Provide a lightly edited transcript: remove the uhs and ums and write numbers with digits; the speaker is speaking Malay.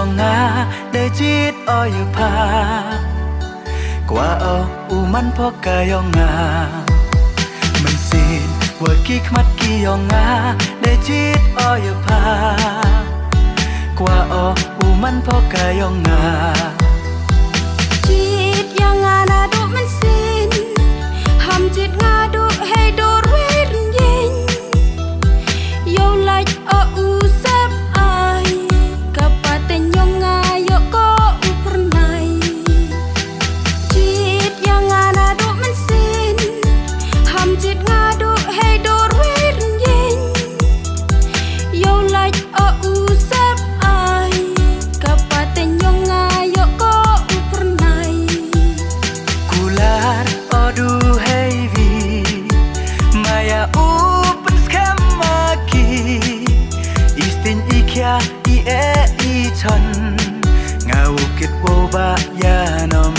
nga để chít o yu pa qua o u man po kayo nga mình xin vừa kik mắt kiyo nga để chít o yu pa qua o u man po kayo nga chít yang nga na du mình xin ham chít nga du hay du ruy rin yin yo like o u sap ai kapaten yo nga yo ko u pernai chít yang nga na du mình xin ham chít nga du hay du ruy rin yin yo like o u sap ai kapaten yo nga yo ko u pernai kular odu heavy maya open skamaki istin ikya i chon ngau kit wo ba yanom